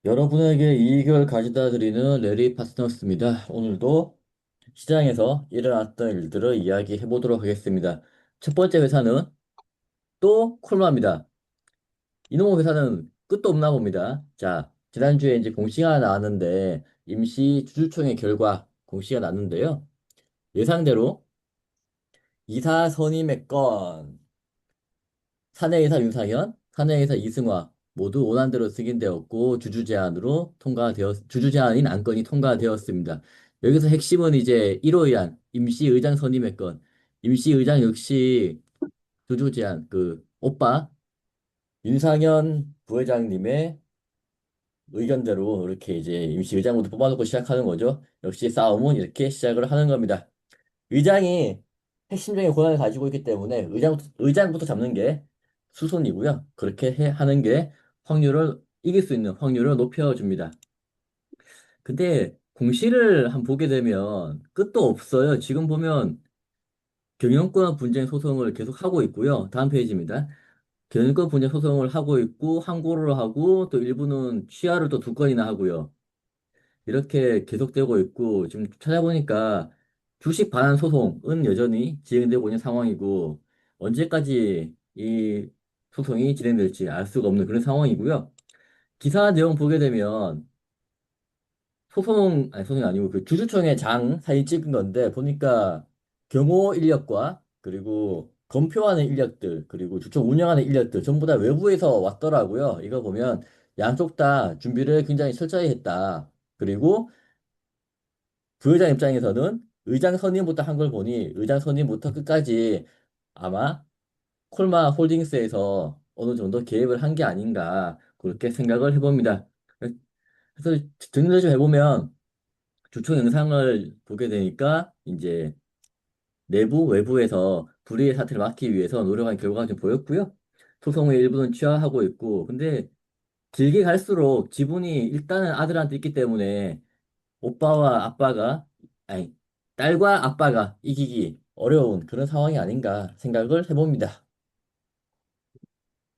여러분에게 이익을 가져다 드리는 레리 파트너스입니다. 오늘도 시장에서 일어났던 일들을 이야기해 보도록 하겠습니다. 첫 번째 회사는 또 콜마입니다. 이놈의 회사는 끝도 없나 봅니다. 자, 지난주에 이제 공시가 나왔는데 임시 주주총회 결과 공시가 났는데요. 예상대로 이사 선임의 건 사내이사 윤상현, 사내이사 이승화 모두 원안대로 승인되었고 주주 제안인 안건이 통과되었습니다. 여기서 핵심은 이제 1호 위안 임시의장 선임의 건 임시의장 역시 주주 제안 그 오빠 윤상현 부회장님의 의견대로 이렇게 이제 임시의장부터 뽑아놓고 시작하는 거죠. 역시 싸움은 이렇게 시작을 하는 겁니다. 의장이 핵심적인 권한을 가지고 있기 때문에 의장부터 잡는 게 수순이고요. 그렇게 하는 게 이길 수 있는 확률을 높여줍니다. 근데 공시를 한번 보게 되면 끝도 없어요. 지금 보면 경영권 분쟁 소송을 계속 하고 있고요. 다음 페이지입니다. 경영권 분쟁 소송을 하고 있고 항고를 하고 또 일부는 취하를 또 두 건이나 하고요. 이렇게 계속되고 있고 지금 찾아보니까 주식 반환 소송은 여전히 진행되고 있는 상황이고 언제까지 이 소송이 진행될지 알 수가 없는 그런 상황이고요. 기사 내용 보게 되면 소송이 아니고 그 주주총회 장 사진 찍은 건데 보니까 경호 인력과 그리고 검표하는 인력들 그리고 주총 운영하는 인력들 전부 다 외부에서 왔더라고요. 이거 보면 양쪽 다 준비를 굉장히 철저히 했다. 그리고 부회장 입장에서는 의장 선임부터 한 걸 보니 의장 선임부터 끝까지 아마 콜마 홀딩스에서 어느 정도 개입을 한 게 아닌가 그렇게 생각을 해봅니다. 그래서 정리를 좀 해보면 주총 영상을 보게 되니까 이제 내부 외부에서 불의의 사태를 막기 위해서 노력한 결과가 좀 보였고요. 소송의 일부는 취하하고 있고 근데 길게 갈수록 지분이 일단은 아들한테 있기 때문에 오빠와 아빠가, 아니, 딸과 아빠가 이기기 어려운 그런 상황이 아닌가 생각을 해봅니다.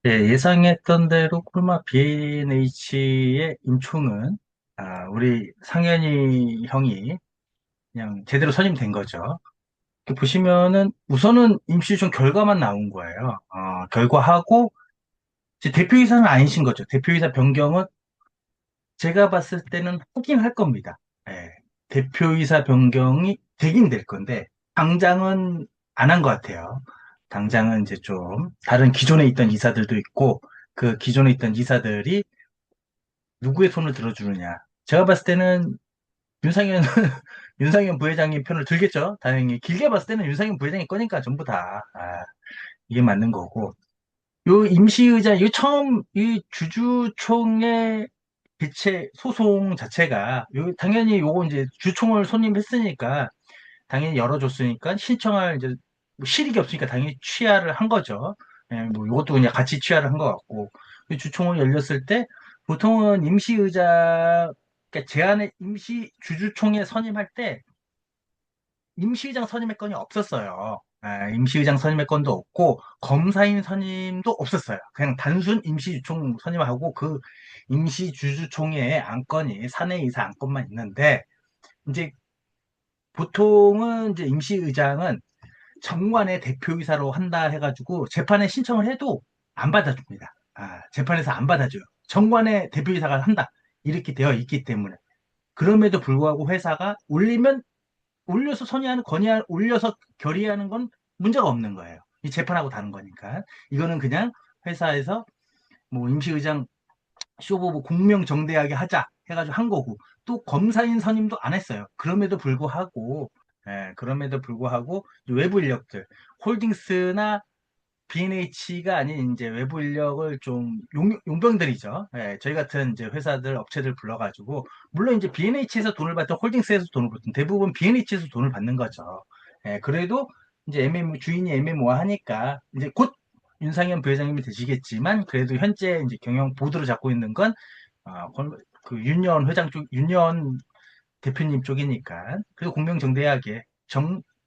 네, 예상했던 대로 콜마 B&H의 임총은 우리 상현이 형이 그냥 제대로 선임된 거죠. 이렇게 보시면은 우선은 임시주총 결과만 나온 거예요. 결과하고 이제 대표이사는 아니신 거죠. 대표이사 변경은 제가 봤을 때는 하긴 할 겁니다. 예, 대표이사 변경이 되긴 될 건데 당장은 안 한 것 같아요. 당장은 이제 좀 다른 기존에 있던 이사들도 있고 그 기존에 있던 이사들이 누구의 손을 들어주느냐. 제가 봤을 때는 윤상현 윤상현 부회장님 편을 들겠죠. 다행히 길게 봤을 때는 윤상현 부회장이 거니까 전부 다 이게 맞는 거고. 요 임시의장, 이 처음 이 주주총회 개최 소송 자체가 당연히 요거 이제 주총을 손님했으니까 당연히 열어줬으니까 신청할 이제 뭐 실익이 없으니까 당연히 취하를 한 거죠. 예, 뭐 이것도 그냥 같이 취하를 한 것 같고 그 주총을 열렸을 때 보통은 임시의장 그러니까 제안의 임시 주주총회 선임할 때 임시의장 선임의 건이 없었어요. 임시의장 선임의 건도 없고 검사인 선임도 없었어요. 그냥 단순 임시주총 선임하고 그 임시주주총회의 안건이 사내이사 안건만 있는데 이제 보통은 이제 임시의장은 정관의 대표이사로 한다 해가지고 재판에 신청을 해도 안 받아줍니다. 재판에서 안 받아줘요. 정관의 대표이사가 한다. 이렇게 되어 있기 때문에. 그럼에도 불구하고 회사가 올려서 올려서 결의하는 건 문제가 없는 거예요. 이 재판하고 다른 거니까. 이거는 그냥 회사에서 뭐 임시의장 쇼부 공명정대하게 하자 해가지고 한 거고 또 검사인 선임도 안 했어요. 그럼에도 불구하고 외부 인력들 홀딩스나 B&H가 아닌 이제 외부 인력을 좀 용병들이죠. 저희 같은 이제 회사들 업체들 불러가지고 물론 이제 B&H에서 돈을 받든 홀딩스에서 돈을 받든 대부분 B&H에서 돈을 받는 거죠. 그래도 이제 주인이 애매모호하니까 이제 곧 윤상현 부회장님이 되시겠지만 그래도 현재 이제 경영 보드를 잡고 있는 건 그 윤여원 회장 쪽 윤여원 대표님 쪽이니까 그래도 공명정대하게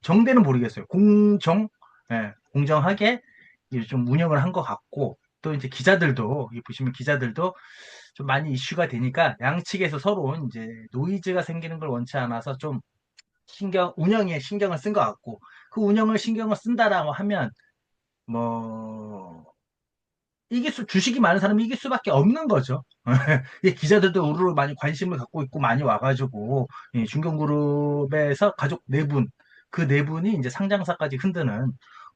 정대는 모르겠어요. 공정하게 이제 좀 운영을 한 것 같고 또 이제 기자들도 보시면 기자들도 좀 많이 이슈가 되니까 양측에서 서로 이제 노이즈가 생기는 걸 원치 않아서 좀 운영에 신경을 쓴 것 같고, 그 운영을 신경을 쓴다라고 하면, 뭐, 주식이 많은 사람이 이길 수밖에 없는 거죠. 이 기자들도 우르르 많이 관심을 갖고 있고 많이 와가지고, 이 중견그룹에서 가족 네 분, 그 네 분이 이제 상장사까지 흔드는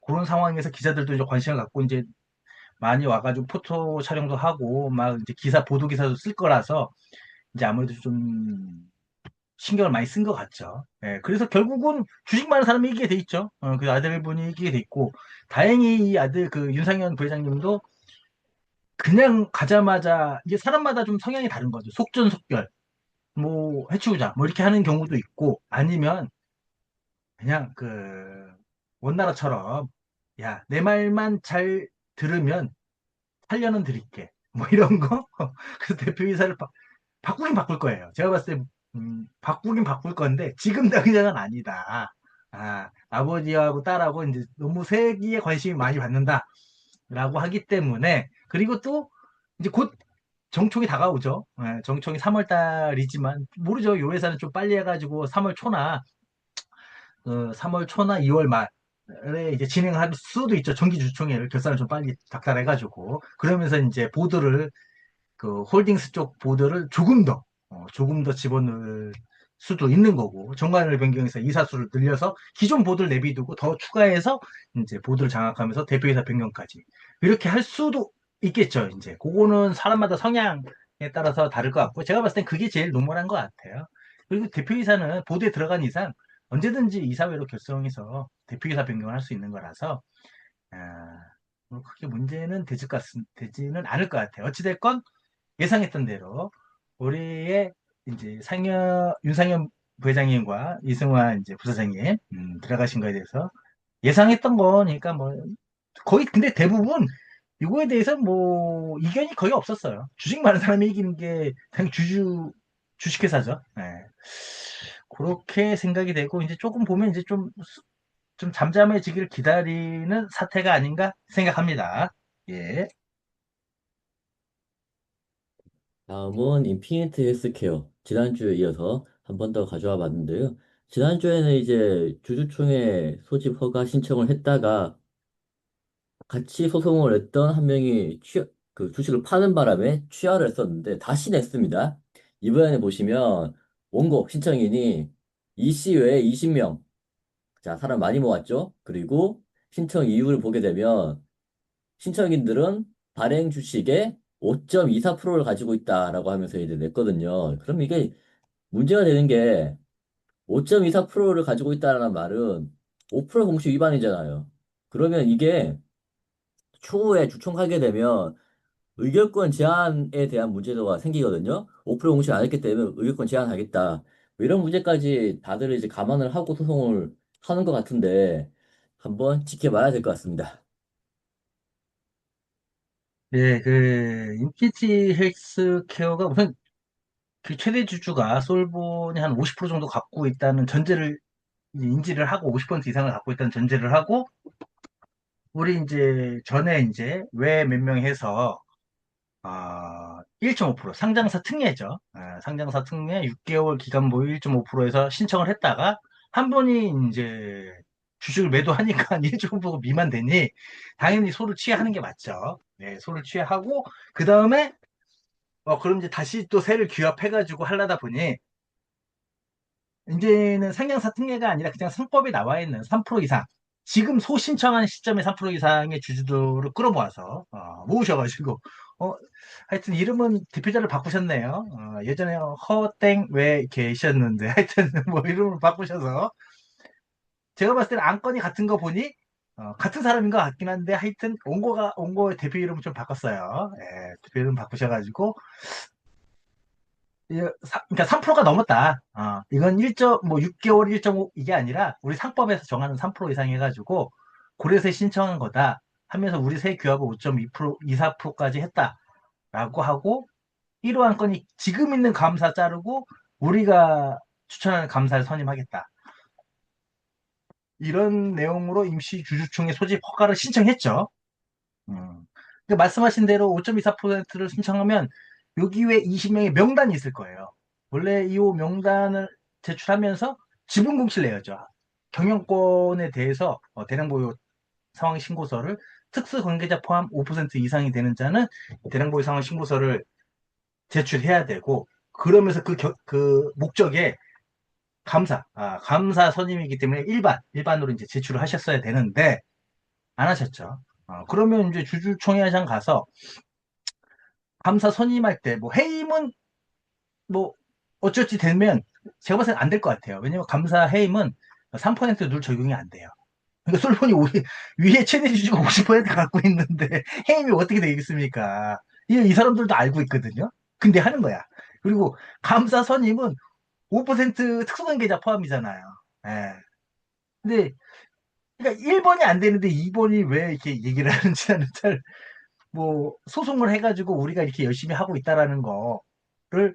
그런 상황에서 기자들도 이제 관심을 갖고 이제 많이 와가지고 포토 촬영도 하고, 막 이제 보도 기사도 쓸 거라서, 이제 아무래도 좀 신경을 많이 쓴 것 같죠. 예, 그래서 결국은 주식 많은 사람이 이기게 돼 있죠. 그 아들분이 이기게 돼 있고, 다행히 이 아들 그 윤상현 부회장님도 그냥 가자마자 이게 사람마다 좀 성향이 다른 거죠. 속전속결, 뭐 해치우자, 뭐 이렇게 하는 경우도 있고, 아니면 그냥 그 원나라처럼 야, 내 말만 잘 들으면 8년은 드릴게. 뭐 이런 거. 그래서 대표이사를 바꾸긴 바꿀 거예요. 제가 봤을 때 바꾸긴 바꿀 건데 지금 당장은 아니다. 아버지하고 딸하고 이제 너무 세기에 관심이 많이 받는다라고 하기 때문에, 그리고 또 이제 곧 정총이 다가오죠. 예, 정총이 3월 달이지만 모르죠. 요 회사는 좀 빨리 해가지고 3월 초나 3월 초나 2월 말에 이제 진행할 수도 있죠. 정기주총회를 결산을 좀 빨리 닥달해가지고 그러면서 이제 보드를 그 홀딩스 쪽 보드를 조금 더 집어넣을 수도 있는 거고, 정관을 변경해서 이사수를 늘려서 기존 보드를 내비두고 더 추가해서 이제 보드를 장악하면서 대표이사 변경까지 이렇게 할 수도 있겠죠. 이제 그거는 사람마다 성향에 따라서 다를 것 같고, 제가 봤을 땐 그게 제일 노멀한 것 같아요. 그리고 대표이사는 보드에 들어간 이상 언제든지 이사회로 결성해서 대표이사 변경을 할 수 있는 거라서, 아, 뭐 크게 문제는 되지는 않을 것 같아요. 어찌됐건 예상했던 대로 우리의 이제 윤상현 부회장님과 이승환 이제 부사장님 들어가신 거에 대해서 예상했던 거니까 뭐 거의, 근데 대부분 이거에 대해서 뭐 이견이 거의 없었어요. 주식 많은 사람이 이기는 게 당연히 주식회사죠. 예. 그렇게 생각이 되고, 이제 조금 보면 이제 좀 잠잠해지기를 기다리는 사태가 아닌가 생각합니다. 예. 다음은 인피니트 헬스케어. 지난주에 이어서 한 번 더 가져와 봤는데요. 지난주에는 이제 주주총회 소집 허가 신청을 했다가 같이 소송을 했던 한 명이 그 주식을 파는 바람에 취하를 했었는데 다시 냈습니다. 이번에 보시면 원고 신청인이 이 씨 외에 20명. 자, 사람 많이 모았죠? 그리고 신청 이유를 보게 되면 신청인들은 발행 주식의 5.24%를 가지고 있다라고 하면서 이제 냈거든요. 그럼 이게 문제가 되는 게 5.24%를 가지고 있다는 말은 5% 공시 위반이잖아요. 그러면 이게 추후에 주총하게 되면 의결권 제한에 대한 문제도가 생기거든요. 5% 공시 안 했기 때문에 의결권 제한하겠다. 뭐 이런 문제까지 다들 이제 감안을 하고 소송을 하는 것 같은데 한번 지켜봐야 될 것 같습니다. 네, 그 인피니티 헬스케어가 우선 그 최대 주주가 솔본이 한 50% 정도 갖고 있다는 전제를 이제 인지를 하고, 50% 이상을 갖고 있다는 전제를 하고, 우리 이제 전에 이제 외 몇 명 해서 1.5% 상장사 특례죠. 상장사 특례 6개월 기간 보유 1.5%에서 신청을 했다가 한 번이 이제 주식을 매도하니까 1.5% 미만 되니 당연히 소를 취하는 게 맞죠. 네, 소를 취하고 그 다음에 그럼 이제 다시 또 세를 규합해가지고 하려다 보니 이제는 상향사 특례가 아니라 그냥 상법에 나와 있는 3% 이상, 지금 소신청한 시점에 3% 이상의 주주들을 끌어모아서 모으셔가지고 어, 하여튼 이름은 대표자를 바꾸셨네요. 예전에 허땡 왜 계셨는데 하여튼 뭐 이름을 바꾸셔서 제가 봤을 때는 안건이 같은 거 보니 같은 사람인 것 같긴 한데, 하여튼 온거 대표 이름을 좀 바꿨어요. 예, 대표 이름 바꾸셔가지고 그러니까 3%가 넘었다. 이건 6개월 1.5 이게 아니라 우리 상법에서 정하는 3% 이상 해가지고 고려세 신청한 거다 하면서 우리 세 규합을 5.2%, 24%까지 했다라고 하고, 1호 안건이 지금 있는 감사 자르고 우리가 추천하는 감사를 선임하겠다. 이런 내용으로 임시 주주총회 소집 허가를 신청했죠. 음. 그 말씀하신 대로 5.24%를 신청하면 여기 외에 20명의 명단이 있을 거예요. 원래 이 명단을 제출하면서 지분 공시를 내야죠. 경영권에 대해서 대량 보유 상황 신고서를 특수 관계자 포함 5% 이상이 되는 자는 대량 보유 상황 신고서를 제출해야 되고, 그러면서 그 목적에 감사 선임이기 때문에 일반으로 이제 제출을 하셨어야 되는데 안 하셨죠. 그러면 이제 주주총회장 가서 감사 선임할 때 뭐 해임은 뭐 어쩔지 되면 제가 봤을 땐 안 될 것 같아요. 왜냐면 감사 해임은 3%늘 적용이 안 돼요. 그러니까 솔선이 위에 최대 주주가 50% 갖고 있는데 해임이 어떻게 되겠습니까? 이 사람들도 알고 있거든요. 근데 하는 거야. 그리고 감사 선임은 5% 특수관계자 포함이잖아요. 예. 근데 그러니까 1번이 안 되는데 2번이 왜 이렇게 얘기를 하는지 나는 잘, 뭐 소송을 해가지고 우리가 이렇게 열심히 하고 있다라는 거를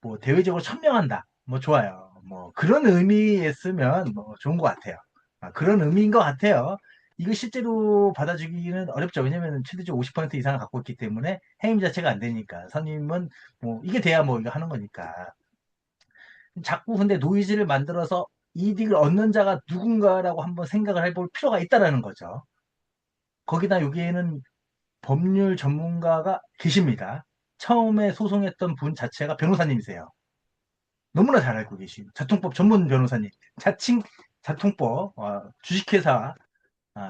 뭐 대외적으로 천명한다. 뭐 좋아요. 뭐 그런 의미였으면 뭐 좋은 것 같아요. 그런 의미인 것 같아요. 이거 실제로 받아주기는 어렵죠. 왜냐면 최대적 50% 이상을 갖고 있기 때문에 해임 자체가 안 되니까. 선임은 뭐 이게 돼야 뭐 이거 하는 거니까. 자꾸 근데 노이즈를 만들어서 이득을 얻는 자가 누군가라고 한번 생각을 해볼 필요가 있다라는 거죠. 거기다 여기에는 법률 전문가가 계십니다. 처음에 소송했던 분 자체가 변호사님이세요. 너무나 잘 알고 계신 자통법 전문 변호사님, 자통법, 주식회사,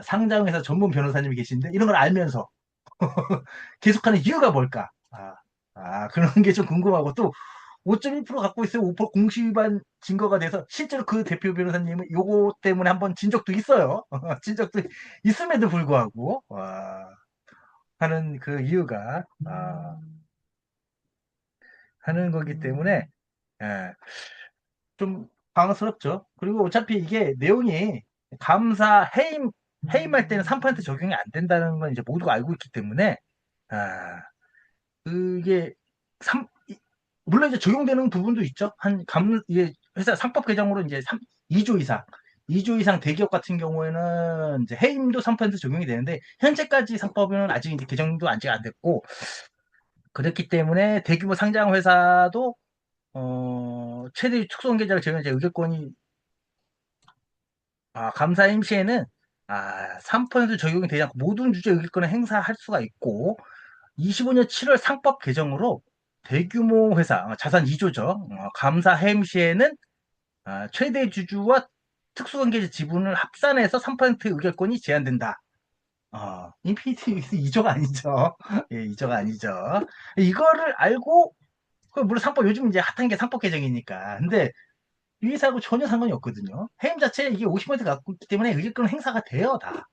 상장회사 전문 변호사님이 계신데 이런 걸 알면서 계속하는 이유가 뭘까? 그런 게 좀 궁금하고 또 5.1% 갖고 있어요. 5% 공시위반 증거가 돼서 실제로 그 대표 변호사님은 요거 때문에 한번 진 적도 있어요. 진 적도 있음에도 불구하고 하는 그 이유가 하는 거기 때문에 예, 좀 당황스럽죠. 그리고 어차피 이게 내용이 감사 해임할 때는 3% 적용이 안 된다는 건 이제 모두가 알고 있기 때문에 아, 그게 삼 물론 이제 적용되는 부분도 있죠. 이게 회사 상법 개정으로 이제 2조 이상, 2조 이상 대기업 같은 경우에는 이제 해임도 3% 적용이 되는데 현재까지 상법은 아직 이제 개정도 아직 안 됐고 그렇기 때문에 대규모 상장 회사도 최대 특수관계자를 제외한 이제 의결권이 감사임 시에는 3% 적용이 되지 않고 모든 주주 의결권을 행사할 수가 있고 25년 7월 상법 개정으로 대규모 회사 자산 2조죠. 감사 해임 시에는 최대 주주와 특수관계자 지분을 합산해서 3% 의결권이 제한된다. 인피니티 2조가 아니죠. 예, 2조가 아니죠. 이거를 알고 물론 상법 요즘 이제 핫한 게 상법 개정이니까. 근데 이 회사하고 전혀 상관이 없거든요. 해임 자체에 이게 50% 갖고 있기 때문에 의결권 행사가 돼요, 다.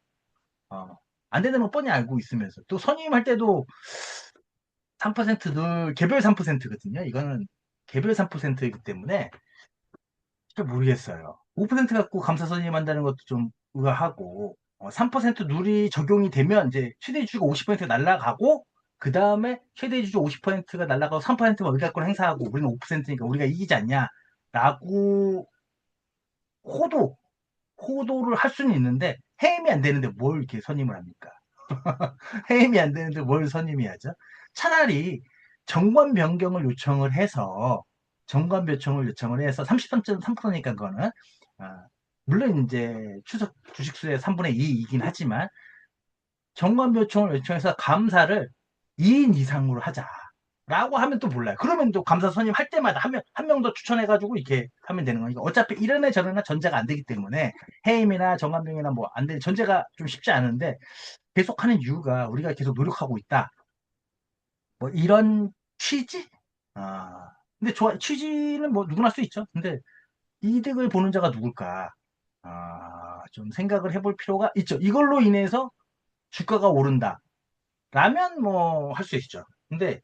안 되는 거 뻔히 알고 있으면서. 또 선임할 때도 3%늘 개별 3%거든요. 이거는 개별 3%이기 때문에 잘 모르겠어요. 5% 갖고 감사 선임한다는 것도 좀 의아하고 3% 룰이 적용이 되면 이제 최대 주주가 50% 날라가고 그 다음에 최대 주주 50%가 날라가고 3%만 의결권 행사하고 우리는 5%니까 우리가 이기지 않냐 라고 호도 호도를 할 수는 있는데 해임이 안 되는데 뭘 이렇게 선임을 합니까? 해임이 안 되는데 뭘 선임이 하죠? 차라리 정관 변경을 요청을 해서 정관 변경을 요청을 해서 33.3%니까 그거는 물론 이제 추석 주식수의 3분의 2이긴 하지만 정관 변경을 요청해서 감사를 2인 이상으로 하자. 라고 하면 또 몰라요. 그러면 또 감사 선임할 때마다 한 명 더 추천해가지고 이렇게 하면 되는 거니까. 어차피 이러네 저러네 전제가 안 되기 때문에 해임이나 정관병이나 뭐 안 되는 전제가 좀 쉽지 않은데 계속하는 이유가 우리가 계속 노력하고 있다. 뭐 이런 취지? 근데 취지는 뭐 누구나 할 수 있죠. 근데 이득을 보는 자가 누굴까? 좀 생각을 해볼 필요가 있죠. 이걸로 인해서 주가가 오른다. 라면 뭐 할 수 있죠. 근데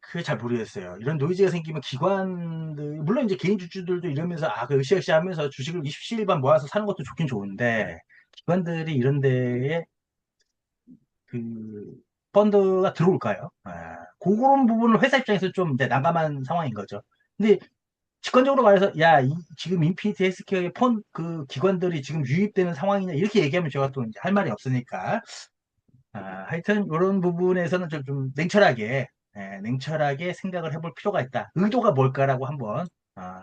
그게 잘 모르겠어요. 이런 노이즈가 생기면 기관들, 물론 이제 개인 주주들도 이러면서, 그 으쌰으쌰 하면서 주식을 27일반 모아서 사는 것도 좋긴 좋은데, 기관들이 이런 데에 그, 펀드가 들어올까요? 그런 부분을 회사 입장에서 좀 이제 난감한 상황인 거죠. 근데 직관적으로 말해서, 야, 지금 인피니티 헬스케어의 기관들이 지금 유입되는 상황이냐, 이렇게 얘기하면 제가 또 이제 할 말이 없으니까. 하여튼, 이런 부분에서는 좀 냉철하게 냉철하게 생각을 해볼 필요가 있다. 의도가 뭘까라고 한번,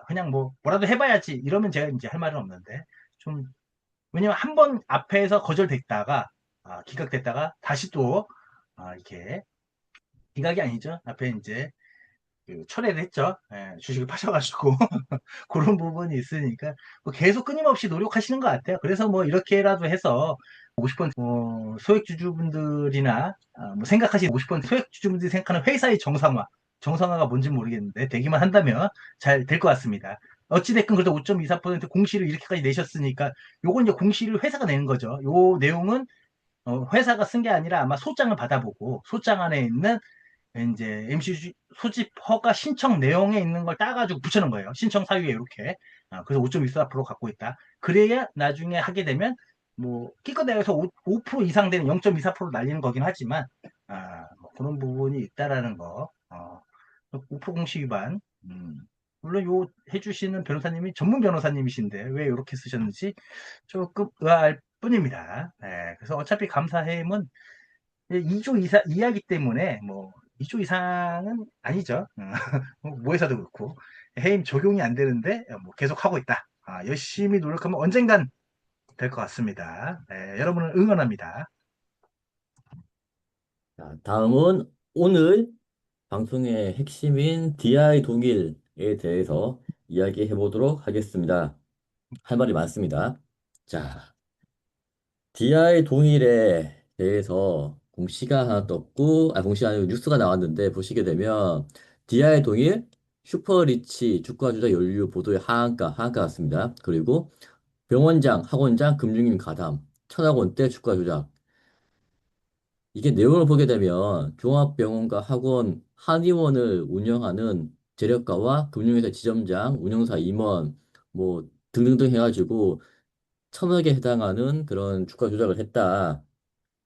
그냥 뭐라도 해봐야지. 이러면 제가 이제 할 말은 없는데, 좀, 왜냐면 한 번 앞에서 거절됐다가, 기각됐다가, 다시 또, 이렇게, 기각이 아니죠. 앞에 이제, 그 철회를 했죠. 주식을 파셔가지고. 그런 부분이 있으니까, 뭐 계속 끊임없이 노력하시는 것 같아요. 그래서 뭐 이렇게라도 해서, 오고 싶은 소액주주분들이나 뭐 생각하시 오고 싶은 소액주주분들이 생각하는 회사의 정상화가 뭔지 모르겠는데 되기만 한다면 잘 될 것 같습니다. 어찌됐건 그래도 5.24% 공시를 이렇게까지 내셨으니까 요건 이제 공시를 회사가 내는 거죠. 요 내용은 회사가 쓴 게 아니라 아마 소장을 받아보고 소장 안에 있는 이제 MC 소집 허가 신청 내용에 있는 걸 따가지고 붙여놓은 거예요. 신청 사유에 이렇게. 그래서 5.24% 갖고 있다. 그래야 나중에 하게 되면 뭐 끼껏 내서 5% 이상 되는 0.24% 날리는 거긴 하지만 뭐 그런 부분이 있다라는 거. 5% 공시 위반. 물론 요 해주시는 변호사님이 전문 변호사님이신데 왜 이렇게 쓰셨는지 조금 의아할 뿐입니다. 그래서 어차피 감사해임은 2조 이하기 때문에 뭐 2조 이상은 아니죠. 뭐 회사도 그렇고 해임 적용이 안 되는데 뭐 계속 하고 있다. 열심히 노력하면 언젠간 될 것 같습니다. 여러분을 응원합니다. 자, 다음은 오늘 방송의 핵심인 DI 동일에 대해서 이야기해 보도록 하겠습니다. 할 말이 많습니다. 자, DI 동일에 대해서 공시가 하나 떴고, 공시가 아니고 뉴스가 나왔는데 보시게 되면 DI 동일 슈퍼리치 주가 조작 연루 보도의 하한가 같습니다. 그리고 병원장, 학원장, 금융임 가담, 천억 원대 주가 조작. 이게 내용을 보게 되면 종합병원과 학원, 한의원을 운영하는 재력가와 금융회사 지점장, 운영사 임원, 뭐 등등등 해가지고 천억에 해당하는 그런 주가 조작을 했다.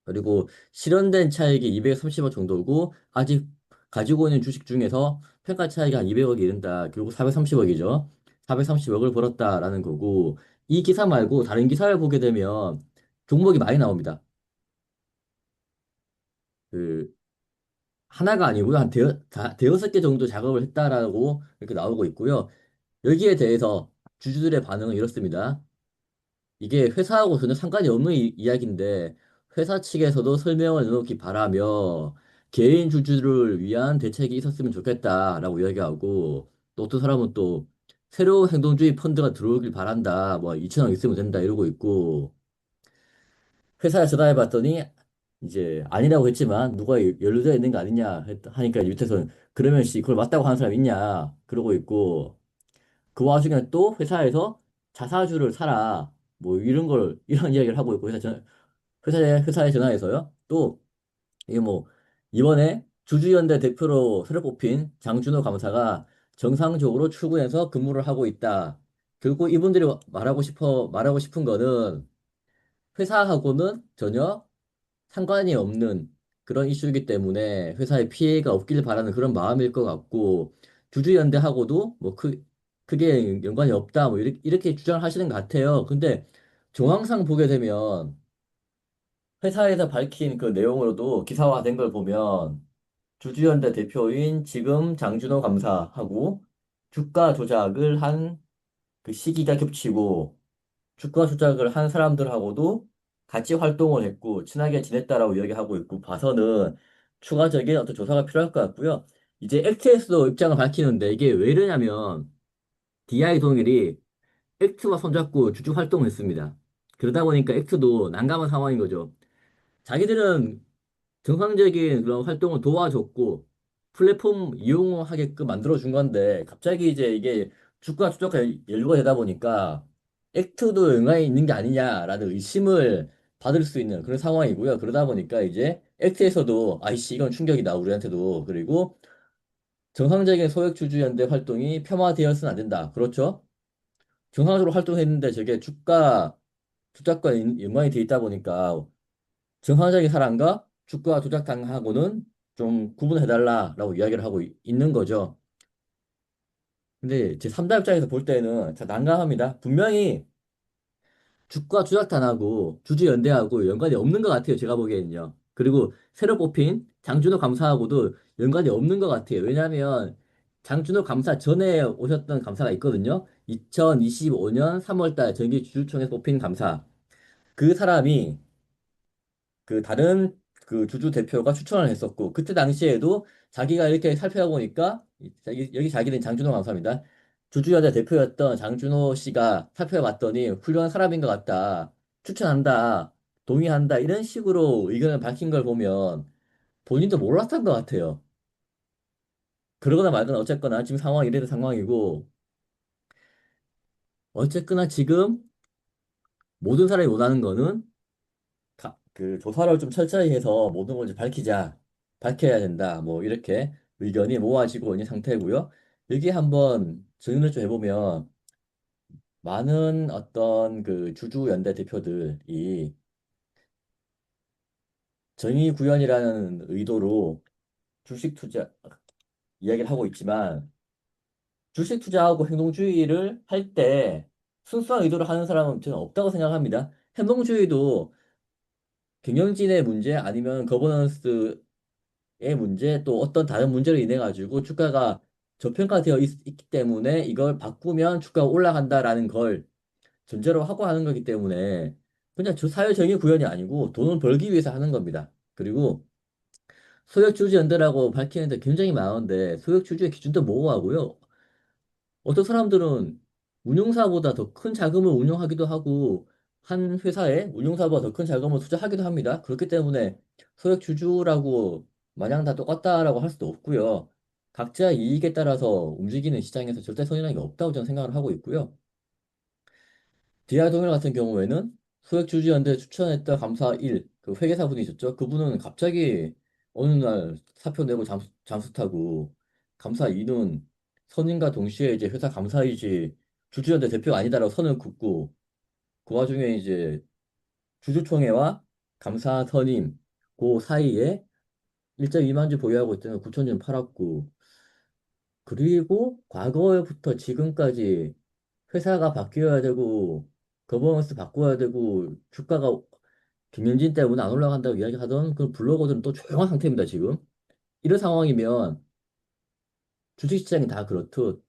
그리고 실현된 차익이 230억 정도고 아직 가지고 있는 주식 중에서 평가 차익이 한 200억이 이른다. 결국 430억이죠. 430억을 벌었다라는 거고 이 기사 말고 다른 기사를 보게 되면 종목이 많이 나옵니다. 그 하나가 아니고요. 한 대여섯 개 정도 작업을 했다라고 이렇게 나오고 있고요. 여기에 대해서 주주들의 반응은 이렇습니다. 이게 회사하고 전혀 상관이 없는 이야기인데 회사 측에서도 설명을 내놓기 바라며 개인 주주를 위한 대책이 있었으면 좋겠다라고 이야기하고 또 어떤 사람은 또 새로운 행동주의 펀드가 들어오길 바란다. 뭐 2천억 있으면 된다 이러고 있고 회사에 전화해 봤더니 이제 아니라고 했지만 누가 연루되어 있는 거 아니냐 하니까 밑에서는 그러면 씨 그걸 맞다고 하는 사람 있냐 그러고 있고 그 와중에 또 회사에서 자사주를 사라 뭐 이런 걸 이런 이야기를 하고 있고 회사에 전화해서요 또 이게 뭐 이번에 주주연대 대표로 새로 뽑힌 장준호 감사가 정상적으로 출근해서 근무를 하고 있다. 결국 이분들이 말하고 싶은 거는 회사하고는 전혀 상관이 없는 그런 이슈이기 때문에 회사에 피해가 없길 바라는 그런 마음일 것 같고 주주연대하고도 뭐 크게 연관이 없다 뭐 이렇게 주장을 하시는 것 같아요. 근데 정황상 보게 되면 회사에서 밝힌 그 내용으로도 기사화된 걸 보면 주주연대 대표인 지금 장준호 감사하고 주가 조작을 한 그 시기가 겹치고 주가 조작을 한 사람들하고도 같이 활동을 했고 친하게 지냈다라고 이야기하고 있고 봐서는 추가적인 어떤 조사가 필요할 것 같고요. 이제 액트에서도 입장을 밝히는데 이게 왜 이러냐면 DI 동일이 액트와 손잡고 주주 활동을 했습니다. 그러다 보니까 액트도 난감한 상황인 거죠. 자기들은 정상적인 그런 활동을 도와줬고 플랫폼 이용하게끔 만들어준 건데 갑자기 이제 이게 주가 조작과 연루가 되다 보니까 액트도 연관이 있는 게 아니냐라는 의심을 받을 수 있는 그런 상황이고요. 그러다 보니까 이제 액트에서도 아이씨 이건 충격이다 우리한테도 그리고 정상적인 소액주주연대 활동이 폄하되어서는 안 된다. 그렇죠? 정상적으로 활동했는데 저게 주가 조작과 연관이 돼 있다 보니까 정상적인 사람과 주가 조작당하고는 좀 구분해달라라고 이야기를 하고 있는 거죠. 근데 제 3자 입장에서 볼 때는 참 난감합니다. 분명히 주가 조작단하고 주주연대하고 연관이 없는 것 같아요. 제가 보기에는요. 그리고 새로 뽑힌 장준호 감사하고도 연관이 없는 것 같아요. 왜냐하면 장준호 감사 전에 오셨던 감사가 있거든요. 2025년 3월달 정기 주주총회에서 뽑힌 감사. 그 사람이 그 다른 그 주주 대표가 추천을 했었고 그때 당시에도 자기가 이렇게 살펴보니까 여기 자기는 장준호 감사입니다. 주주연대 대표였던 장준호 씨가 살펴봤더니 훌륭한 사람인 것 같다. 추천한다. 동의한다. 이런 식으로 의견을 밝힌 걸 보면 본인도 몰랐던 것 같아요. 그러거나 말거나 어쨌거나 지금 상황이 이래된 상황이고 어쨌거나 지금 모든 사람이 원하는 거는 그 조사를 좀 철저히 해서 모든 걸 좀 밝히자. 밝혀야 된다. 뭐 이렇게 의견이 모아지고 있는 상태고요. 여기 한번 정리를 좀 해보면 많은 어떤 그 주주연대 대표들이 정의 구현이라는 의도로 주식 투자 이야기를 하고 있지만 주식 투자하고 행동주의를 할 때 순수한 의도를 하는 사람은 저는 없다고 생각합니다. 행동주의도 경영진의 문제 아니면 거버넌스의 문제 또 어떤 다른 문제로 인해 가지고 주가가 저평가되어 있기 때문에 이걸 바꾸면 주가가 올라간다라는 걸 전제로 하고 하는 거기 때문에 그냥 저 사회정의 구현이 아니고 돈을 벌기 위해서 하는 겁니다. 그리고 소액주주연대라고 밝히는데 굉장히 많은데 소액주주의 기준도 모호하고요. 어떤 사람들은 운용사보다 더 큰 자금을 운용하기도 하고, 한 회사에 운용사보다 더 큰 자금을 투자하기도 합니다. 그렇기 때문에 소액 주주라고 마냥 다 똑같다라고 할 수도 없고요. 각자 이익에 따라서 움직이는 시장에서 절대 선이라는 게 없다고 저는 생각을 하고 있고요. 디아동일 같은 경우에는 소액주주연대 추천했던 감사 1, 그 회계사분이 있었죠. 그분은 갑자기 어느 날 사표 내고 잠수 타고 감사 2는 선임과 동시에 이제 회사 감사이지 주주연대 대표가 아니다라고 선을 긋고 그 와중에 이제 주주총회와 감사 선임 그 사이에 1.2만 주 보유하고 있던 9천 주 팔았고 그리고 과거부터 지금까지 회사가 바뀌어야 되고 거버넌스 바꿔야 되고 주가가 김현진 때문에 안 올라간다고 이야기하던 그 블로거들은 또 조용한 상태입니다, 지금. 이런 상황이면 주식시장이 다 그렇듯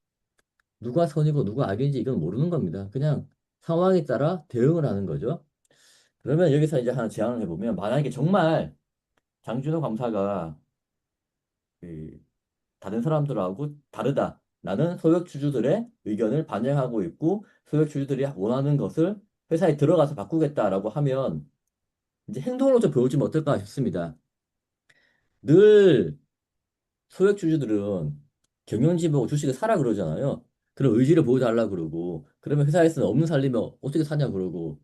누가 선이고 누가 악인지 이건 모르는 겁니다. 그냥 상황에 따라 대응을 하는 거죠. 그러면 여기서 이제 하나 제안을 해보면 만약에 정말 장준호 감사가 그 다른 사람들하고 다르다. 나는 소액주주들의 의견을 반영하고 있고 소액주주들이 원하는 것을 회사에 들어가서 바꾸겠다라고 하면 이제 행동으로 좀 보여주면 어떨까 싶습니다. 늘 소액주주들은 경영진 보고 주식을 사라 그러잖아요. 그런 의지를 보여달라 그러고 그러면 회사에서는 없는 살리면 어떻게 사냐 그러고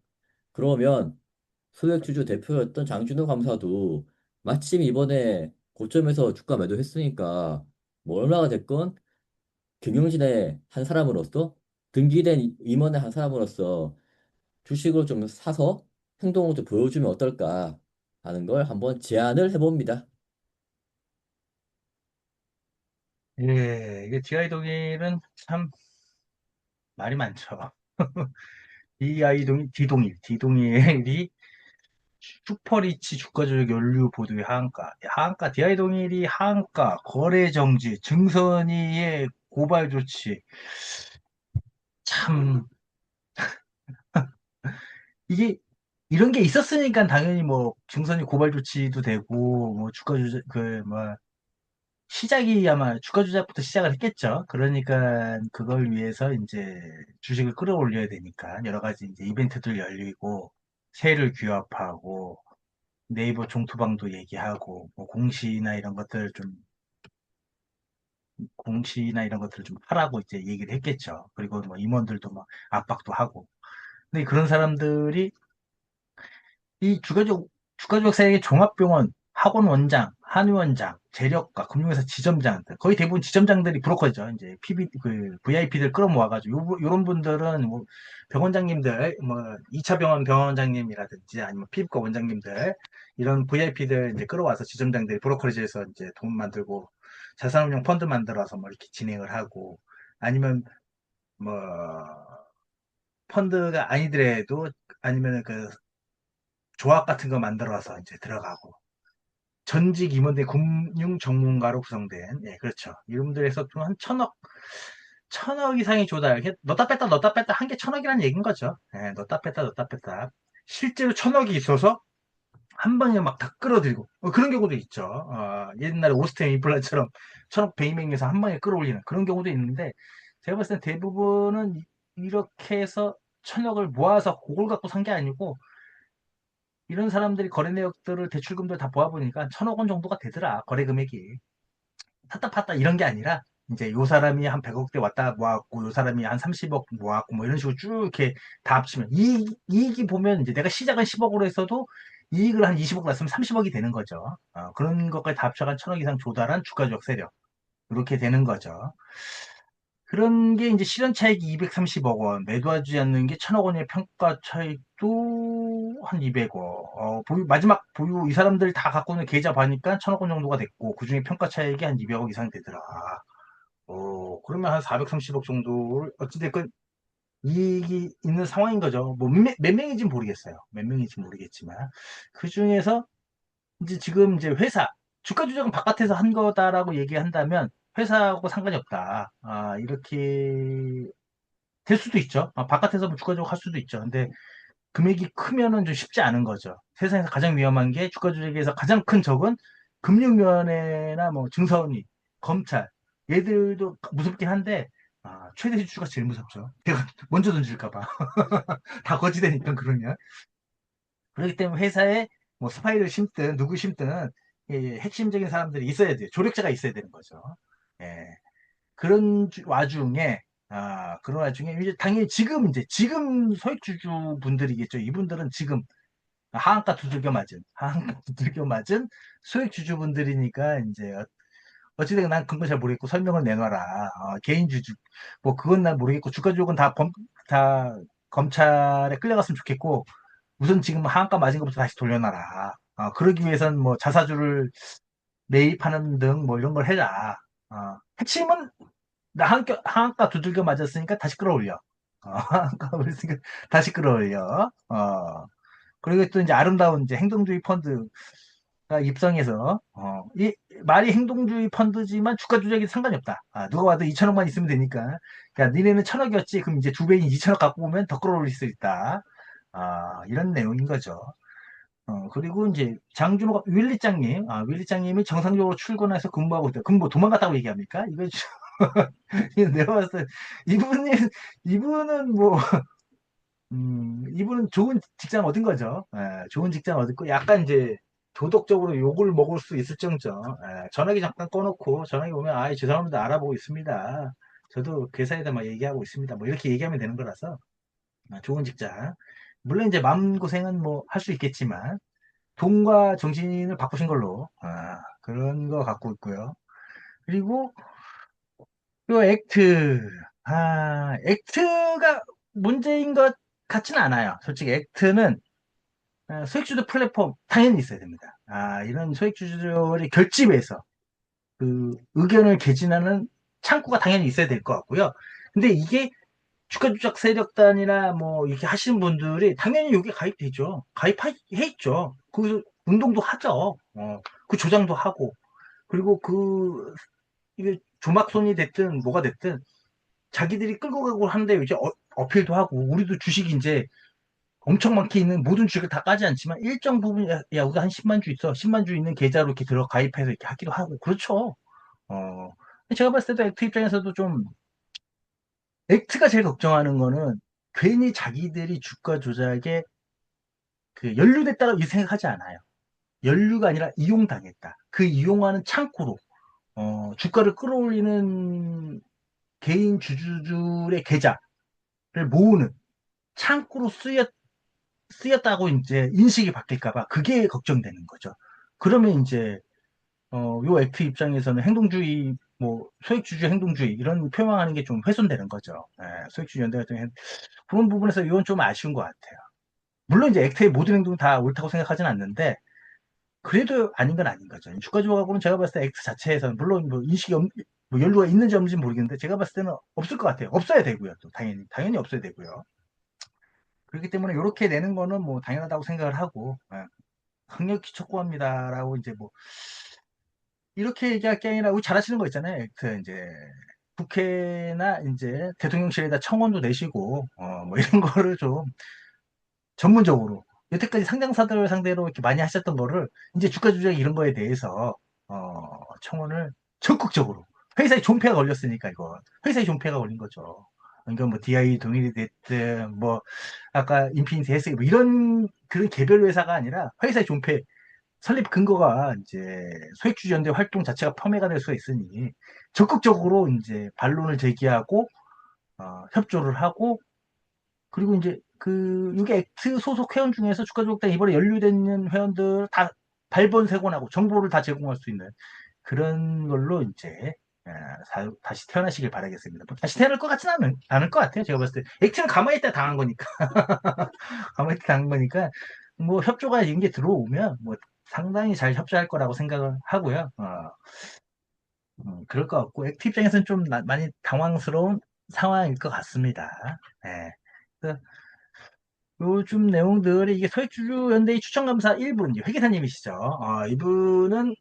그러면 소액주주 대표였던 장준호 감사도 마침 이번에 고점에서 주가 매도했으니까 뭐 얼마가 됐건 경영진의 한 사람으로서 등기된 임원의 한 사람으로서 주식을 좀 사서 행동을 좀 보여주면 어떨까 하는 걸 한번 제안을 해봅니다. 예, 이게 GI 동일은 참 말이 많죠. DI 동일, D동일이 슈퍼리치 주가 조작 연루 보도의 하한가, DI 동일이 하한가, 거래 정지, 증선이의 고발 조치. 참, 이게, 이런 게 있었으니까 당연히 뭐, 증선이 고발 조치도 되고, 뭐, 주가 조작, 뭐, 시작이 아마 주가 조작부터 시작을 했겠죠. 그러니까 그걸 위해서 이제 주식을 끌어올려야 되니까 여러 가지 이제 이벤트들 열리고 세를 규합하고 네이버 종투방도 얘기하고 뭐 공시나 이런 것들을 좀 하라고 이제 얘기를 했겠죠. 그리고 뭐 임원들도 막 압박도 하고. 근데 그런 사람들이 이 주가조작 사역의 종합병원, 학원 원장, 한의 원장, 재력가, 금융회사 지점장들, 거의 대부분 지점장들이 브로커죠. 이제 VIP들 끌어모아가지고, 요런 분들은 뭐 병원장님들, 뭐 2차 병원 병원장님이라든지 아니면 피부과 원장님들, 이런 VIP들 이제 끌어와서 지점장들이 브로커리지에서 이제 돈 만들고, 자산운용 펀드 만들어서 뭐 이렇게 진행을 하고, 아니면 뭐, 펀드가 아니더라도, 아니면 조합 같은 거 만들어서 이제 들어가고. 전직 임원대 금융 전문가로 구성된, 예, 그렇죠. 이분들에서 좀 한 천억 이상이 조달. 이게 넣다 뺐다 한 게 천억이라는 얘기인 거죠. 예, 넣다 뺐다. 실제로 천억이 있어서 한 번에 막 다 끌어들이고 그런 경우도 있죠. 옛날에 오스틴 인플라처럼 천억 베이맹에서 한 번에 끌어올리는 그런 경우도 있는데 제가 봤을 때 대부분은 이렇게 해서 천억을 모아서 그걸 갖고 산 게 아니고 이런 사람들이 거래 내역들을 대출금들 다 모아보니까 천억 원 정도가 되더라. 거래 금액이. 탔다 팠다 이런 게 아니라 이제 요 사람이 한 100억대 왔다 모았고 요 사람이 한 30억 모았고 뭐 이런 식으로 쭉 이렇게 다 합치면 이익이 보면 이제 내가 시작은 10억으로 했어도 이익을 한 20억 났으면 30억이 되는 거죠. 그런 것까지 다 합쳐간 천억 이상 조달한 주가 조작 세력 이렇게 되는 거죠. 그런 게 이제 실현 차익이 230억 원, 매도하지 않는 게 1000억 원의 평가 차익도 한 200억. 마지막 보유 이 사람들 다 갖고 있는 계좌 봐니까 1000억 원 정도가 됐고 그중에 평가 차익이 한 200억 이상 되더라. 그러면 한 430억 정도를 어찌됐건 이익이 있는 상황인 거죠. 뭐 몇 명인지는 모르겠어요. 몇 명인지 모르겠지만 그 중에서 이제 지금 이제 회사 주가 조작은 바깥에서 한 거다라고 얘기한다면 회사하고 상관이 없다. 이렇게 될 수도 있죠. 바깥에서 뭐 주가 조작 할 수도 있죠. 근데 금액이 크면은 좀 쉽지 않은 거죠. 세상에서 가장 위험한 게 주가 조작에서 가장 큰 적은 금융위원회나 뭐 증서원이, 검찰 얘들도 무섭긴 한데 최대 지수가 제일 무섭죠. 내가 먼저 던질까 봐. 다 거지되니까 그러면. 그렇기 때문에 회사에 뭐 스파이를 심든 누구 심든 핵심적인 사람들이 있어야 돼요. 조력자가 있어야 되는 거죠. 예. 와중에 그런 와중에 이제 당연히 지금 소액주주 분들이겠죠. 이분들은 지금 하한가 두들겨 맞은 소액주주분들이니까 이제 어찌되건 난 그건 잘 모르겠고 설명을 내놔라. 개인 주주 뭐 그건 난 모르겠고 주가 조작은 다 검찰에 끌려갔으면 좋겠고 우선 지금 하한가 맞은 것부터 다시 돌려놔라. 그러기 위해선 뭐 자사주를 매입하는 등 뭐 이런 걸 해라. 핵심은 나 하한가 두들겨 맞았으니까 다시 끌어올려. 하한가 그랬으니까 다시 끌어올려. 그리고 또 이제 아름다운 이제 행동주의 펀드가 입성해서 이 말이 행동주의 펀드지만 주가 조작이 상관이 없다. 누가 와도 2천억만 있으면 되니까. 야, 니네는 천억이었지. 그럼 이제 두 배인 2천억 갖고 오면 더 끌어올릴 수 있다. 이런 내용인 거죠. 그리고 이제 장준호가 윌리장님이 정상적으로 출근해서 근무하고 있다. 그럼 뭐 도망갔다고 얘기합니까? 이거 내가 봤을 때 이분은 뭐 이분은 좋은 직장 얻은 거죠. 좋은 직장 얻었고 약간 이제 도덕적으로 욕을 먹을 수 있을 정정. 전화기 잠깐 꺼놓고 전화기 오면 저 사람들 알아보고 있습니다. 저도 회사에다 막 얘기하고 있습니다. 뭐 이렇게 얘기하면 되는 거라서 좋은 직장. 물론 이제 마음고생은 뭐 할 수 있겠지만 돈과 정신을 바꾸신 걸로 그런 거 갖고 있고요. 그리고 요 액트가 문제인 것 같지는 않아요. 솔직히 액트는 소액주주 플랫폼 당연히 있어야 됩니다. 이런 소액주주들이 결집해서 그 의견을 개진하는 창구가 당연히 있어야 될 것 같고요. 근데 이게 주가 조작 세력단이나 뭐 이렇게 하시는 분들이 당연히 여기 가입되죠. 가입해 있죠. 그 운동도 하죠. 그 조장도 하고 그리고 이게 조막손이 됐든 뭐가 됐든 자기들이 끌고 가고 하는데 이제 어필도 하고 우리도 주식이 이제 엄청 많게 있는 모든 주식을 다 까지 않지만 일정 부분 우리가 한 10만 주 있어 10만 주 있는 계좌로 이렇게 들어 가입해서 이렇게 하기도 하고 그렇죠. 제가 봤을 때도 액트 입장에서도 좀 액트가 제일 걱정하는 거는 괜히 자기들이 주가 조작에 그 연루됐다고 생각하지 않아요. 연루가 아니라 이용당했다. 그 이용하는 창구로 주가를 끌어올리는 개인 주주들의 계좌를 모으는 창구로 쓰였다고 이제 인식이 바뀔까봐 그게 걱정되는 거죠. 그러면 이제 요 액트 입장에서는 행동주의 뭐 소액주주 행동주의 이런 표명하는 게 좀 훼손되는 거죠. 소액주주 연대 같은 경우 그런 부분에서 이건 좀 아쉬운 것 같아요. 물론 이제 액트의 모든 행동이 다 옳다고 생각하지는 않는데 그래도 아닌 건 아닌 거죠. 주가 조작하고는 제가 봤을 때 액트 자체에서는 물론 뭐 뭐 연루가 있는지 없는지는 모르겠는데 제가 봤을 때는 없을 것 같아요. 없어야 되고요. 또 당연히 없어야 되고요. 그렇기 때문에 이렇게 내는 거는 뭐 당연하다고 생각을 하고 강력히 촉구합니다라고 이제 뭐 이렇게 얘기할 게 아니라 우리 잘하시는 거 있잖아요. 그 이제 국회나 이제 대통령실에다 청원도 내시고 뭐 이런 거를 좀 전문적으로 여태까지 상장사들 상대로 이렇게 많이 하셨던 거를 이제 주가 조작 이런 거에 대해서 청원을 적극적으로 회사에 존폐가 걸렸으니까 이거 회사에 존폐가 걸린 거죠. 그러니까 뭐 DI 동일이 됐든 뭐 아까 인피니티 헬스 뭐 이런 그런 개별 회사가 아니라 회사의 존폐 설립 근거가 이제 소액주주연대 활동 자체가 폄훼가 될 수가 있으니 적극적으로 이제 반론을 제기하고 협조를 하고 그리고 이제 그 6액트 소속 회원 중에서 주가조작단 이번에 연루된 회원들 다 발본색원하고 정보를 다 제공할 수 있는 그런 걸로 이제 다시 태어나시길 바라겠습니다. 뭐 다시 태어날 것 같지는 않을 것 같아요. 제가 봤을 때 액트는 가만히 있다 당한 거니까 가만히 있다 당한 거니까 뭐 협조가 이런 게 들어오면 뭐 상당히 잘 협조할 거라고 생각을 하고요. 그럴 것 같고 액트 입장에서는 좀 많이 당황스러운 상황일 것 같습니다. 예. 그래서 요즘 내용들이 이게 소액주주연대의 추천감사 1분 회계사님이시죠. 이분은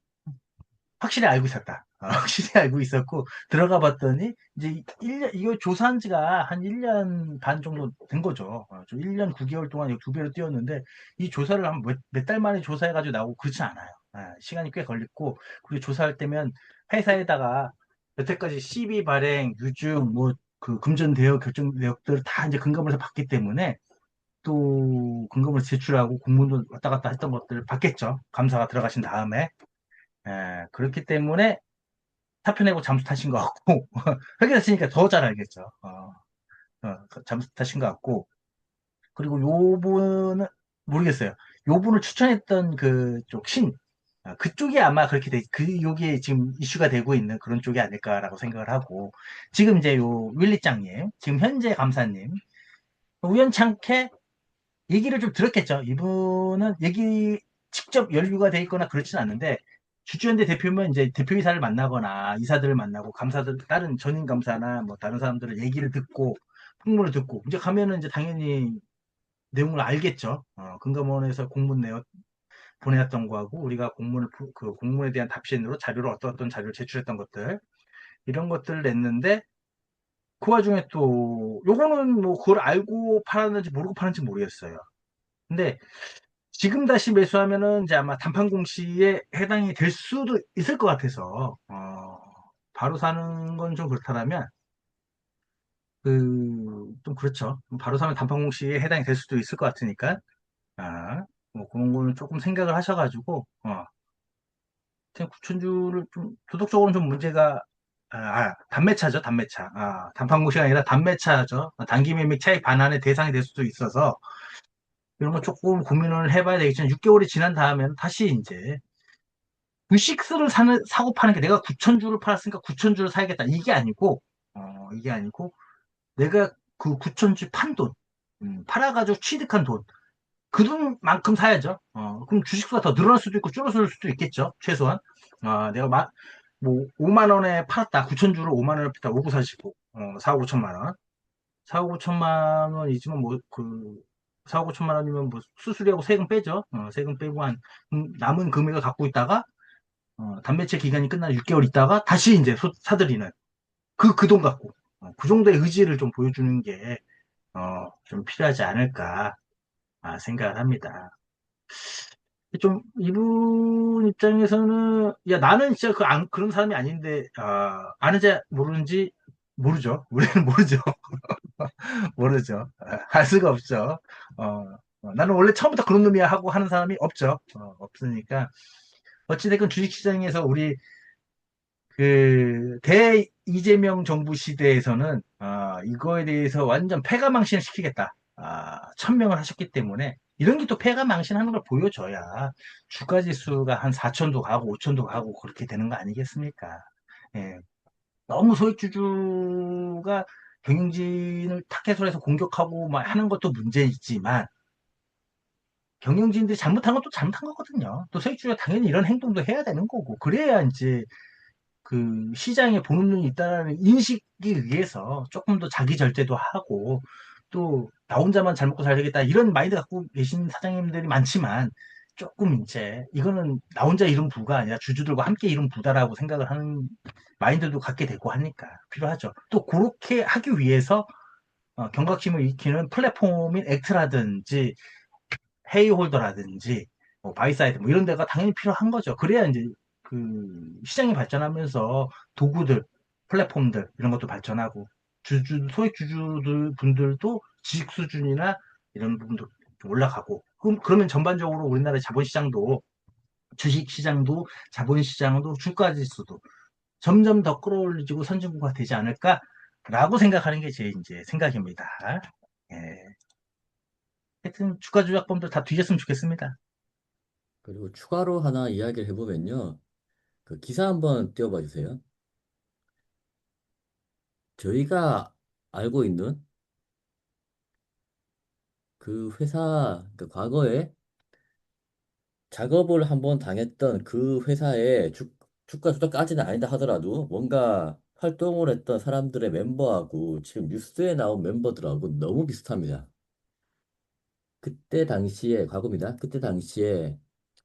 확실히 알고 있었다. 확실히 알고 있었고 들어가 봤더니 이제 1년 이거 조사한 지가 한 1년 반 정도 된 거죠. 좀 1년 9개월 동안 두 배로 뛰었는데 이 조사를 한 몇 달 만에 조사해 가지고 나오고 그렇지 않아요. 시간이 꽤 걸렸고 그리고 조사할 때면 회사에다가 여태까지 CB 발행, 유증, 뭐 그 금전 대여 결정 내역들을 다 이제 금감원에서 봤기 때문에 또 금감원에 제출하고 공문도 왔다 갔다 했던 것들을 받겠죠. 감사가 들어가신 다음에. 그렇기 때문에 사표 내고 잠수 타신 것 같고, 회계사시니까 더 잘 알겠죠. 잠수 타신 것 같고, 그리고 요 분은 모르겠어요. 요 분을 추천했던 그쪽 그쪽이 아마 그렇게 요게 지금 이슈가 되고 있는 그런 쪽이 아닐까라고 생각을 하고, 지금 이제 요 윌리짱님, 지금 현재 감사님, 우연찮게 얘기를 좀 들었겠죠. 이분은 얘기 직접 연루가 돼 있거나 그렇진 않는데 주주연대 대표면 이제 대표이사를 만나거나 이사들을 만나고 감사들 다른 전임 감사나 뭐 다른 사람들의 얘기를 듣고 풍문을 듣고 이제 가면은 이제 당연히 내용을 알겠죠. 금감원에서 공문 내역 보내왔던 거하고 우리가 그 공문에 대한 답신으로 자료를 어떤 자료를 제출했던 것들 이런 것들을 냈는데 그 와중에 또 요거는 뭐 그걸 알고 팔았는지 모르고 팔았는지 모르겠어요. 근데 지금 다시 매수하면은 이제 아마 단판 공시에 해당이 될 수도 있을 것 같아서 바로 사는 건 좀 그렇다면 좀 그렇죠. 바로 사면 단판 공시에 해당이 될 수도 있을 것 같으니까 뭐 그런 거는 조금 생각을 하셔가지고 그냥 구천주를 좀 도덕적으로는 좀 문제가 단매차죠, 단매차. 단판 공시가 아니라 단매차죠. 단기 매매 차익 반환의 대상이 될 수도 있어서 이런 거 조금 고민을 해봐야 되겠지만 6개월이 지난 다음에는 다시 이제 V6를 사고 파는 게 내가 9천주를 팔았으니까 9천주를 사야겠다. 이게 아니고, 내가 그 9천주 판 돈, 팔아가지고 취득한 돈, 그 돈만큼 사야죠. 그럼 주식수가 더 늘어날 수도 있고 줄어들 수도 있겠죠. 최소한. 내가 뭐, 5만 원에 팔았다. 9천주를 5만 원에 팔았다. 5945, 4억 5천만 원. 4억 5천만 원이지만 뭐, 4억 5천만 원이면 뭐, 수수료하고 세금 빼죠. 세금 빼고 남은 금액을 갖고 있다가, 단매체 기간이 끝나 6개월 있다가 다시 이제 사들이는 그 돈 갖고 그 정도의 의지를 좀 보여주는 게 좀 필요하지 않을까 생각을 합니다. 좀 이분 입장에서는 야 나는 진짜 그런 사람이 아닌데 아는지 모르는지 모르죠. 우리는 모르죠. 모르죠. 알 수가 없죠. 나는 원래 처음부터 그런 놈이야 하고 하는 사람이 없죠. 없으니까 어찌됐건 주식시장에서 우리 이재명 정부 시대에서는 이거에 대해서 완전 패가망신을 시키겠다. 1000명을 하셨기 때문에 이런 게 또 패가망신하는 걸 보여줘야 주가 지수가 한 4천도 가고 5천도 가고 그렇게 되는 거 아니겠습니까? 예. 너무 소액주주가 경영진을 타겟으로 해서 공격하고 막 하는 것도 문제이지만 경영진들이 잘못한 건 또 잘못한 거거든요. 또 소액주주가 당연히 이런 행동도 해야 되는 거고 그래야 이제 그 시장에 보는 눈이 있다는 인식에 의해서 조금 더 자기 절제도 하고 또 나 혼자만 잘 먹고 살 되겠다 이런 마인드 갖고 계신 사장님들이 많지만 조금 이제 이거는 나 혼자 이룬 부가 아니라 주주들과 함께 이룬 부다라고 생각을 하는 마인드도 갖게 되고 하니까 필요하죠. 또 그렇게 하기 위해서 경각심을 익히는 플랫폼인 액트라든지 헤이홀더라든지 뭐 바이사이드 뭐 이런 데가 당연히 필요한 거죠. 그래야 이제 그 시장이 발전하면서 도구들, 플랫폼들 이런 것도 발전하고 소액 주주들 분들도 지식 수준이나 이런 부분도 좀 올라가고 그러면 전반적으로 우리나라 자본시장도 주식시장도 자본시장도 주가지수도 점점 더 끌어올리고 선진국화 되지 않을까라고 생각하는 게 제 이제 생각입니다. 예. 하여튼 주가 조작범들 다 뒤졌으면 좋겠습니다. 그리고 추가로 하나 이야기를 해보면요. 그 기사 한번 띄워봐 주세요. 저희가 알고 있는 그 회사, 그 과거에 작업을 한번 당했던 그 회사의 주가 조작까지는 아니다 하더라도 뭔가 활동을 했던 사람들의 멤버하고 지금 뉴스에 나온 멤버들하고 너무 비슷합니다. 그때 당시에, 과거입니다. 그때 당시에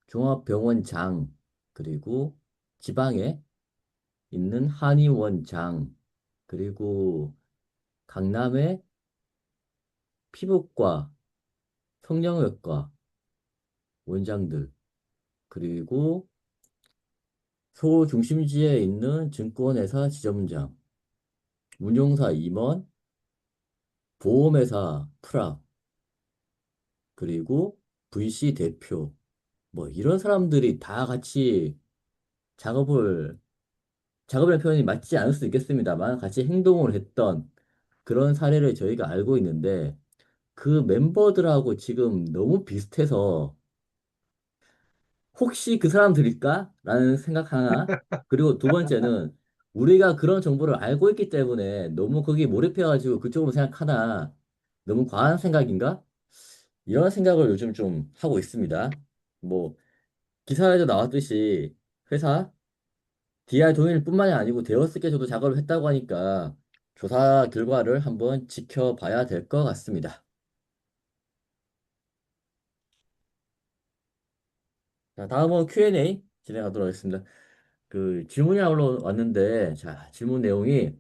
종합병원장, 그리고 지방에 있는 한의원장, 그리고 강남의 피부과, 성형외과 원장들, 그리고 서울 중심지에 있는 증권회사 지점장, 운용사 임원, 보험회사 프라, 그리고 VC 대표, 뭐 이런 사람들이 다 같이 작업을, 작업이라는 표현이 맞지 않을 수도 있겠습니다만 같이 행동을 했던 그런 사례를 저희가 알고 있는데 그 멤버들하고 지금 너무 비슷해서 혹시 그 사람들일까? 라는 생각 하나. 그리고 두 번째는 우리가 그런 정보를 알고 있기 때문에 너무 거기에 몰입해가지고 그쪽으로 생각하나 너무 과한 생각인가? 이런 생각을 요즘 좀 하고 있습니다. 뭐 기사에도 나왔듯이 회사 DR 동일뿐만이 아니고 대여섯 개조도 작업을 했다고 하니까 조사 결과를 한번 지켜봐야 될 것 같습니다. 자, 다음은 Q&A 진행하도록 하겠습니다. 그 질문이 올라왔는데, 자, 질문 내용이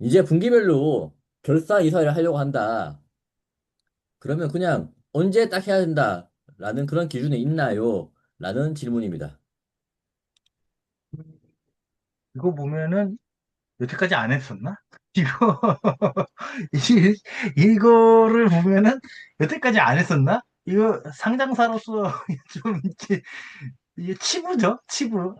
이제 분기별로 결산 이사를 하려고 한다. 그러면 그냥 언제 딱 해야 된다. 라는 그런 기준이 있나요? 라는 질문입니다. 이거 보면은 여태까지 안 했었나? 이거 이- 이거를 보면은 여태까지 안 했었나? 이거 상장사로서 좀 이게 치부죠, 치부.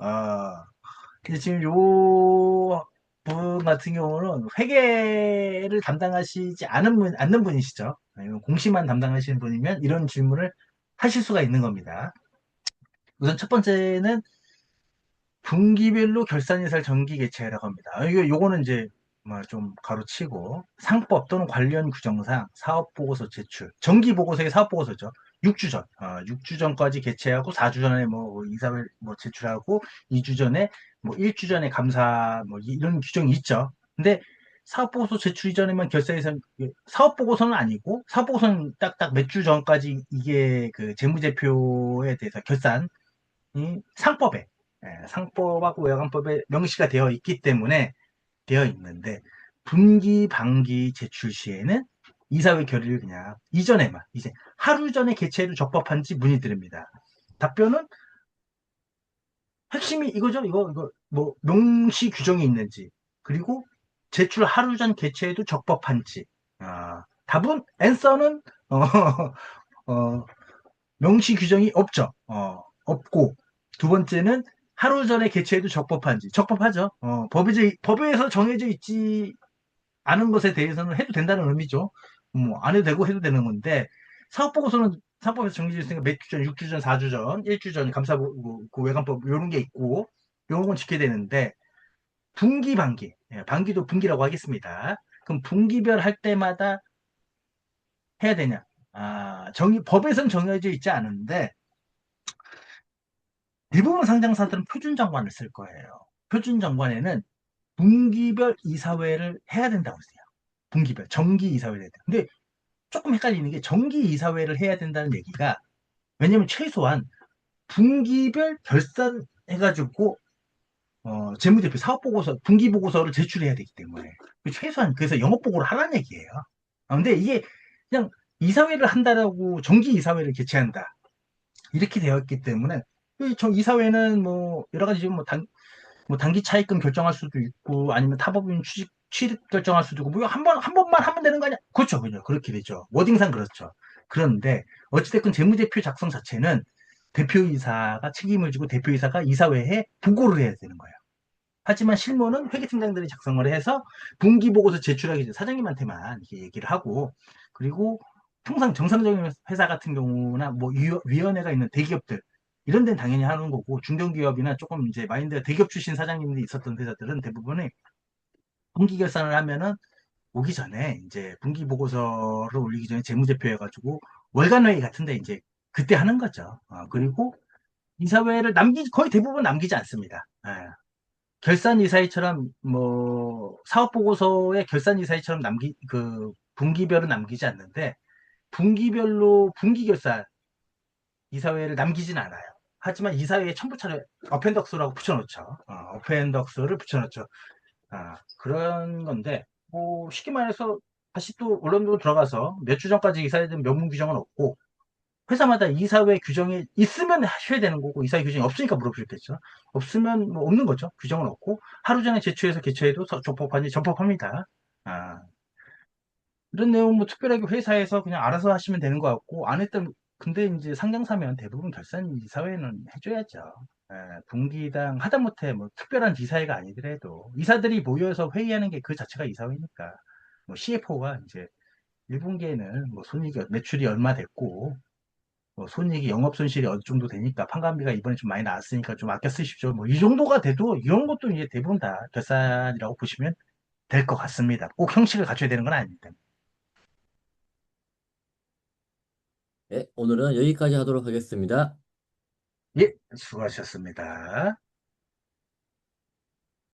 근데 지금 요 분 같은 경우는 회계를 담당하시지 않는 분이시죠. 아니면 공시만 담당하시는 분이면 이런 질문을 하실 수가 있는 겁니다. 우선 첫 번째는 분기별로 결산예살 정기 개최라고 합니다. 요거는 이제 뭐좀 가로치고 상법 또는 관련 규정상 사업보고서 제출, 정기보고서의 사업보고서죠. 6주 전, 6주 전까지 개최하고 4주 전에 뭐 이사회 뭐 제출하고 2주 전에 뭐 1주 전에 감사 뭐 이런 규정이 있죠. 근데 사업보고서 제출 이전에만 결산예산 사업보고서는 아니고 사업보고서는 딱딱 몇 주 전까지 이게 그 재무제표에 대해서 결산 상법에 상법하고 외관법에 명시가 되어 있기 때문에 되어 있는데 분기 반기 제출 시에는 이사회 결의를 그냥 이전에만 이제 하루 전에 개최해도 적법한지 문의드립니다. 답변은 핵심이 이거죠. 이거 뭐 명시 규정이 있는지 그리고 제출 하루 전 개최해도 적법한지 답은 앤서는 어, 명시 규정이 없죠. 없고 두 번째는 하루 전에 개최해도 적법한지 적법하죠. 법에서 정해져 있지 않은 것에 대해서는 해도 된다는 의미죠. 뭐 안 해도 되고 해도 되는 건데 사업보고서는 사업법에서 정해져 있으니까 몇 주 전, 6주 전, 4주 전, 1주 전 감사 그 외관법 이런 게 있고 이런 건 지켜야 되는데 분기 반기 반기도 분기라고 하겠습니다. 그럼 분기별 할 때마다 해야 되냐? 법에선 정해져 있지 않은데 대부분 상장사들은 표준정관을 쓸 거예요. 표준정관에는 분기별 이사회를 해야 된다고 써요. 분기별, 정기 이사회를 해야 돼. 근데 조금 헷갈리는 게 정기 이사회를 해야 된다는 얘기가 왜냐면 최소한 분기별 결산해가지고 재무제표 사업보고서, 분기보고서를 제출해야 되기 때문에 최소한 그래서 영업보고를 하라는 얘기예요. 근데 이게 그냥 이사회를 한다라고 정기 이사회를 개최한다 이렇게 되어 있기 때문에 저 이사회는 뭐 여러 가지 지금 뭐 단기 차입금 결정할 수도 있고 아니면 타법인 취득 결정할 수도 있고 뭐 한 번만 하면 되는 거 아니야? 그렇죠, 그죠? 그렇게 되죠. 워딩상 그렇죠. 그런데 어찌됐건 재무제표 작성 자체는 대표이사가 책임을 지고 대표이사가 이사회에 보고를 해야 되는 거예요. 하지만 실무는 회계팀장들이 작성을 해서 분기보고서 제출하기 전에 사장님한테만 이렇게 얘기를 하고 그리고 통상 정상적인 회사 같은 경우나 뭐 위원회가 있는 대기업들 이런 데는 당연히 하는 거고 중견기업이나 조금 이제 마인드가 대기업 출신 사장님들이 있었던 회사들은 대부분이 분기 결산을 하면은 오기 전에 이제 분기 보고서를 올리기 전에 재무제표 해가지고 월간 회의 같은데 이제 그때 하는 거죠. 그리고 이사회를 거의 대부분 남기지 않습니다. 결산 이사회처럼 뭐 사업 보고서에 결산 이사회처럼 그 분기별은 남기지 않는데 분기별로 분기 결산 이사회를 남기진 않아요. 하지만 이사회에 첨부처를 어펜덕스라고 붙여놓죠. 어펜덕스를 붙여놓죠. 그런 건데 뭐 쉽게 말해서 다시 또 원론으로 들어가서 몇 주 전까지 이사회에 대한 명문 규정은 없고 회사마다 이사회 규정이 있으면 하셔야 되는 거고 이사회 규정이 없으니까 물어보셨겠죠. 없으면 뭐 없는 거죠. 규정은 없고 하루 전에 제출해서 개최해도 적법하니 적법합니다. 아, 이런 내용 뭐 특별하게 회사에서 그냥 알아서 하시면 되는 것 같고 안 했던 근데 이제 상장사면 대부분 결산 이사회는 해줘야죠. 분기당 하다못해 뭐 특별한 이사회가 아니더라도 이사들이 모여서 회의하는 게 그 자체가 이사회니까 뭐 CFO가 이제 1분기에는 뭐 손익이 매출이 얼마 됐고 뭐 손익이 영업 손실이 어느 정도 되니까 판관비가 이번에 좀 많이 나왔으니까 좀 아껴 쓰십시오. 뭐 이 정도가 돼도 이런 것도 이제 대부분 다 결산이라고 보시면 될 것 같습니다. 꼭 형식을 갖춰야 되는 건 아닙니다. 네, 오늘은 여기까지 하도록 하겠습니다. 예, 수고하셨습니다.